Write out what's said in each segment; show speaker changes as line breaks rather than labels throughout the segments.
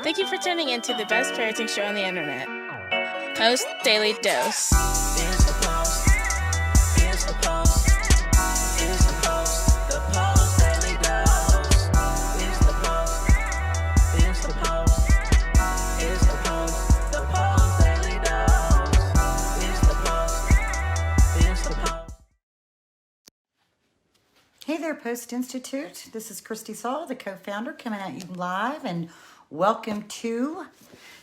Thank you for tuning in to the best parenting show on the internet, Post Daily Dose.
It's the Post. It's the Post. It's the Post. The Post Daily Dose. It's the Post. It's the Post. It's the Post. The Post Daily Dose. It's the Post. It's the Post.
Hey there, Post+Institute. This is Kristi, Saul, the co-founder, coming at you live, and welcome to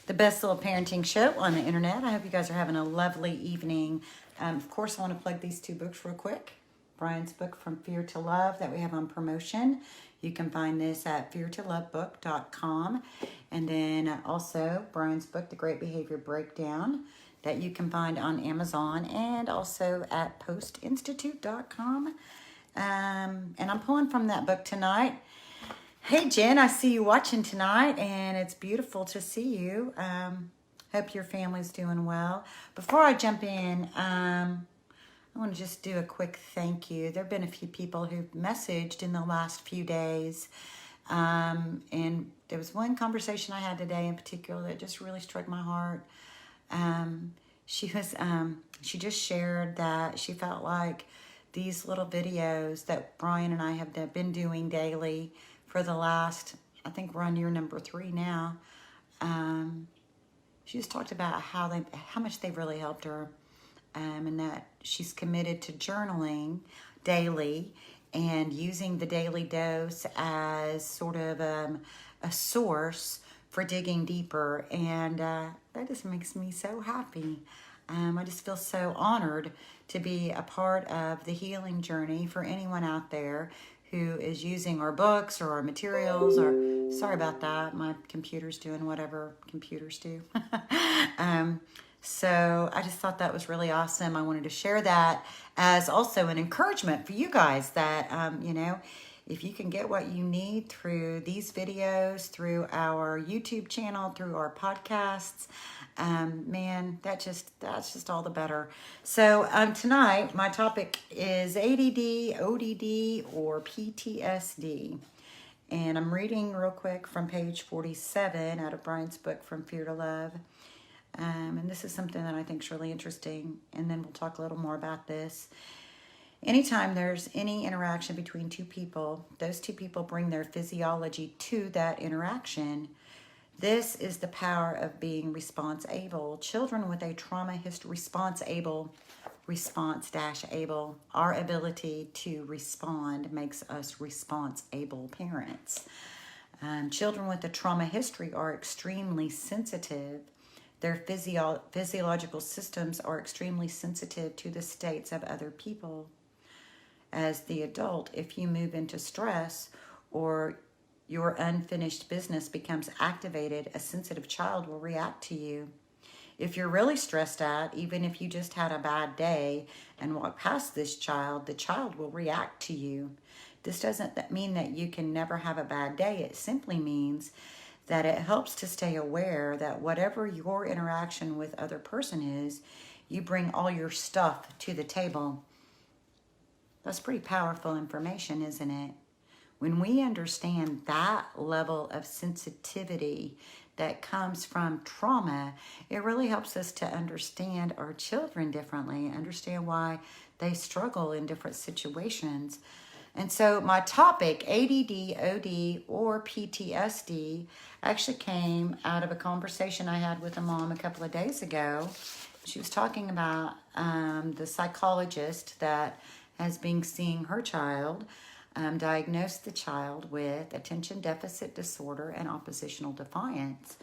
the best little parenting show on the internet. I hope you guys are having a lovely evening. Of course, I want to plug these two books real quick. Brian's book, From Fear to Love, that we have on promotion. You can find this at feartolovebook.com. And then also Brian's book, The Great Behavior Breakdown, that you can find on Amazon and also at postinstitute.com. And I'm pulling from that book tonight. Hey, Jen, I see you watching tonight, and it's beautiful to see you. Hope your family's doing well. Before I jump in, I want to just do a quick thank you. There have been a few people who've messaged in the last few days, and there was one conversation I had today in particular that just really struck my heart. She just shared that she felt like these little videos that Brian and I have been doing daily for the last, I think we're on year number 3 now. She just talked about how much they've really helped her, and that she's committed to journaling daily and using the daily dose as sort of a source for digging deeper. And that just makes me so happy. I just feel so honored to be a part of the healing journey for anyone out there who is using our books or our materials, or sorry about that, my computer's doing whatever computers do. So I just thought that was really awesome. I wanted to share that as also an encouragement for you guys that, if you can get what you need through these videos, through our YouTube channel, through our podcasts, man, that's just all the better. So tonight, my topic is ADD, ODD, or PTSD. And I'm reading real quick from page 47 out of Brian's book, From Fear to Love. And this is something that I think is really interesting. And then we'll talk a little more about this. Anytime there's any interaction between two people, those two people bring their physiology to that interaction. This is the power of being response-able. Children with a trauma history, response-able, our ability to respond makes us response-able parents. Children with a trauma history are extremely sensitive. Their physiological systems are extremely sensitive to the states of other people. As the adult, if you move into stress or your unfinished business becomes activated, a sensitive child will react to you. If you're really stressed out, even if you just had a bad day and walk past this child, the child will react to you. This doesn't mean that you can never have a bad day. It simply means that it helps to stay aware that whatever your interaction with other person is, you bring all your stuff to the table. That's pretty powerful information, isn't it? When we understand that level of sensitivity that comes from trauma, it really helps us to understand our children differently, understand why they struggle in different situations. And so my topic, ADD, OD, or PTSD, actually came out of a conversation I had with a mom a couple of days ago. She was talking about the psychologist that has been seeing her child, diagnosed the child with attention deficit disorder and oppositional defiance.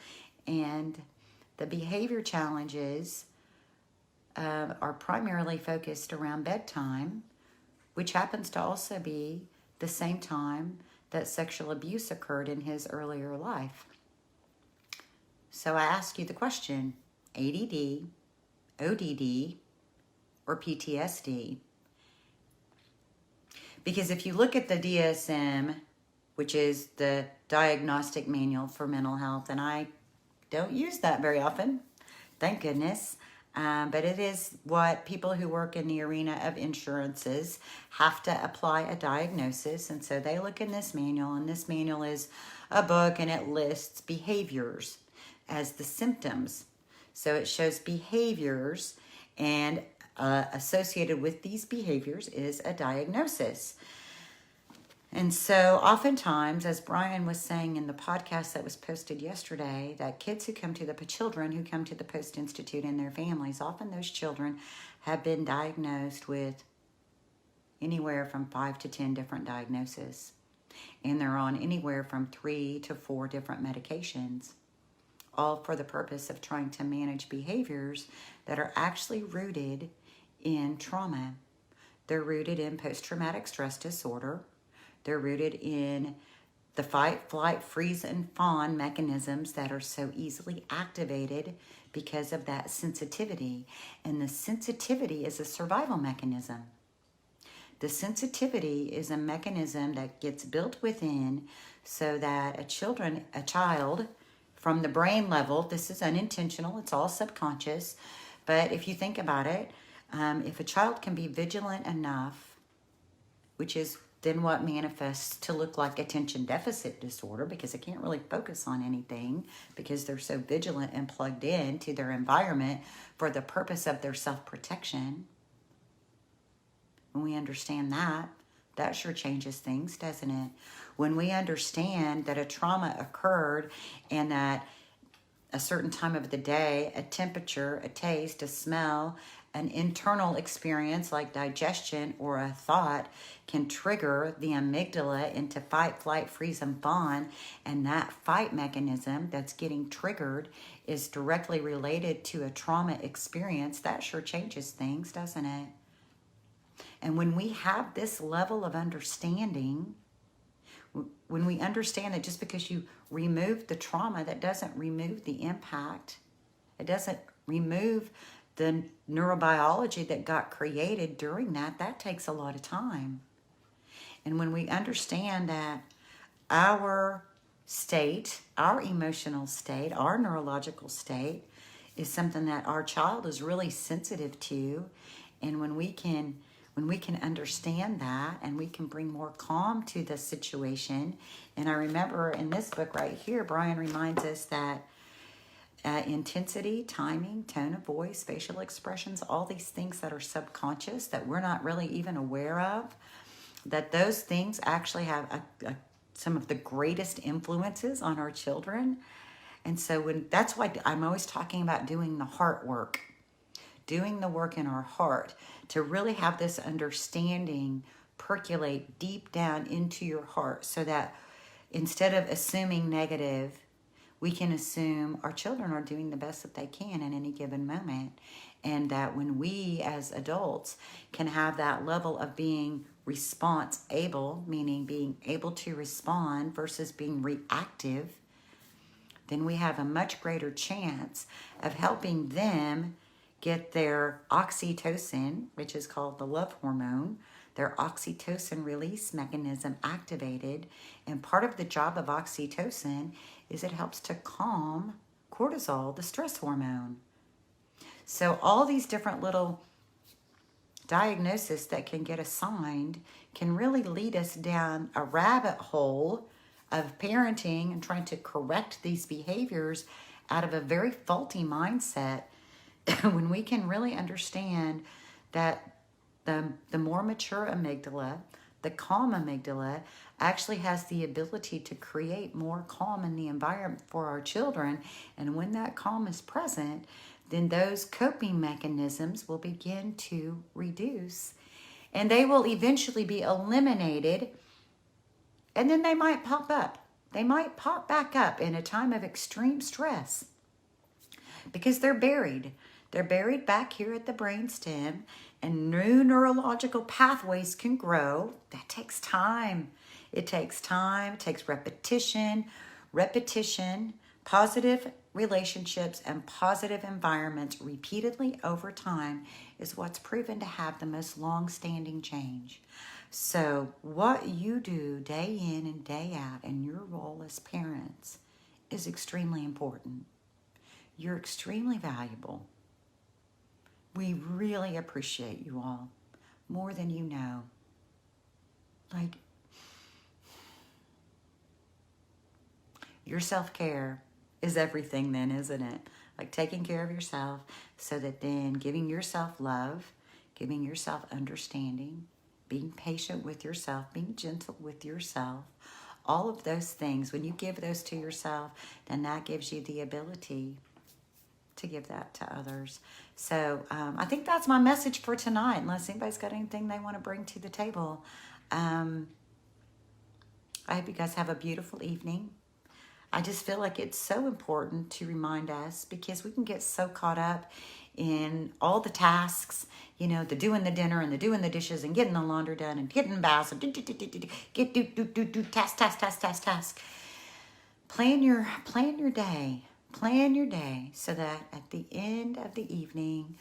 And the behavior challenges are primarily focused around bedtime, which happens to also be the same time that sexual abuse occurred in his earlier life. So I ask you the question, ADD, ODD, or PTSD? Because if you look at the DSM, which is the Diagnostic Manual for Mental Health, and I don't use that very often, thank goodness, But it is what people who work in the arena of insurances have to apply a diagnosis. And so they look in this manual, and this manual is a book, and it lists behaviors as the symptoms. So it shows behaviors, and associated with these behaviors is a diagnosis. And so oftentimes, as Brian was saying in the podcast that was posted yesterday, that children who come to the Post+Institute and their families, often those children have been diagnosed with anywhere from 5 to 10 different diagnoses. And they're on anywhere from 3 to 4 different medications, all for the purpose of trying to manage behaviors that are actually rooted in trauma. They're rooted in post-traumatic stress disorder. They're rooted in the fight, flight, freeze, and fawn mechanisms that are so easily activated because of that sensitivity. And the sensitivity is a survival mechanism. The sensitivity is a mechanism that gets built within so that a child from the brain level, this is unintentional, it's all subconscious, but if you think about it, if a child can be vigilant enough, which is then what manifests to look like attention deficit disorder, because they can't really focus on anything because they're so vigilant and plugged in to their environment for the purpose of their self-protection. When we understand that, that sure changes things, doesn't it? When we understand that a trauma occurred and that a certain time of the day, a temperature, a taste, a smell, an internal experience like digestion or a thought can trigger the amygdala into fight, flight, freeze, and fawn. And that fight mechanism that's getting triggered is directly related to a trauma experience. That sure changes things, doesn't it? And when we have this level of understanding, when we understand that just because you remove the trauma, that doesn't remove the impact. It doesn't remove the neurobiology that got created during that. That takes a lot of time. And when we understand that our state, our emotional state, our neurological state is something that our child is really sensitive to, and when we can understand that and we can bring more calm to the situation. And I remember in this book right here, Brian reminds us that intensity, timing, tone of voice, facial expressions, all these things that are subconscious that we're not really even aware of, that those things actually have some of the greatest influences on our children. And so that's why I'm always talking about doing the heart work, doing the work in our heart to really have this understanding percolate deep down into your heart, so that instead of assuming negative, we can assume our children are doing the best that they can in any given moment. And that when we as adults can have that level of being response able, meaning being able to respond versus being reactive, then we have a much greater chance of helping them get their oxytocin, which is called the love hormone, their oxytocin release mechanism activated. And part of the job of oxytocin is it helps to calm cortisol, the stress hormone. So all these different little diagnoses that can get assigned can really lead us down a rabbit hole of parenting and trying to correct these behaviors out of a very faulty mindset. When we can really understand that the more mature amygdala, the calm amygdala, actually has the ability to create more calm in the environment for our children. And when that calm is present, then those coping mechanisms will begin to reduce. And they will eventually be eliminated. And then they might pop up. They might pop back up in a time of extreme stress because they're buried. They're buried back here at the brainstem, and new neurological pathways can grow. That takes time. It takes time. It takes repetition. Positive relationships and positive environments repeatedly over time is what's proven to have the most long-standing change. So what you do day in and day out in your role as parents is extremely important. You're extremely valuable. We really appreciate you all more than you know. Like, your self-care is everything then, isn't it? Like taking care of yourself so that then giving yourself love, giving yourself understanding, being patient with yourself, being gentle with yourself, all of those things, when you give those to yourself, then that gives you the ability to give that to others. So I think that's my message for tonight, unless anybody's got anything they want to bring to the table. I hope you guys have a beautiful evening. I just feel like it's so important to remind us, because we can get so caught up in all the tasks, you know, the doing the dinner and the doing the dishes and getting the laundry done and getting the baths and task. Plan your day. Plan your day so that at the end of the evening,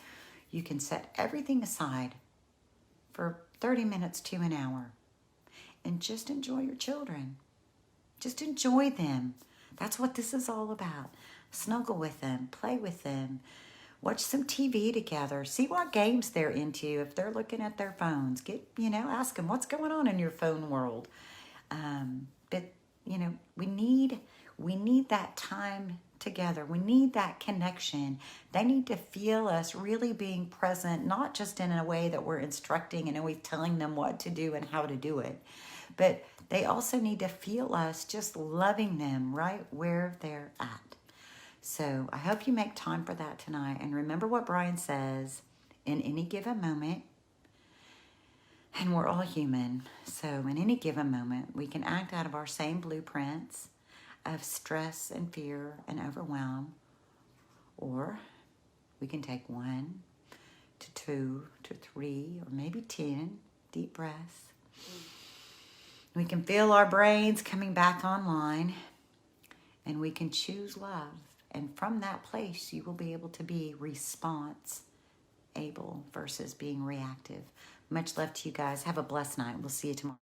you can set everything aside for 30 minutes to an hour and just enjoy your children. Just enjoy them. That's what this is all about. Snuggle with them, play with them, watch some TV together, see what games they're into. If they're looking at their phones, ask them what's going on in your phone world. But we need that time together. We need that connection. They need to feel us really being present, not just in a way that we're instructing and always telling them what to do and how to do it, but they also need to feel us just loving them right where they're at. So I hope you make time for that tonight. And remember what Brian says, in any given moment, and we're all human, so in any given moment, we can act out of our same blueprints of stress and fear and overwhelm, or we can take 1 to 2 to 3 or maybe 10 deep breaths. We can feel our brains coming back online, and we can choose love. And from that place, you will be able to be response able versus being reactive. Much love to you guys. Have a blessed night. We'll see you tomorrow.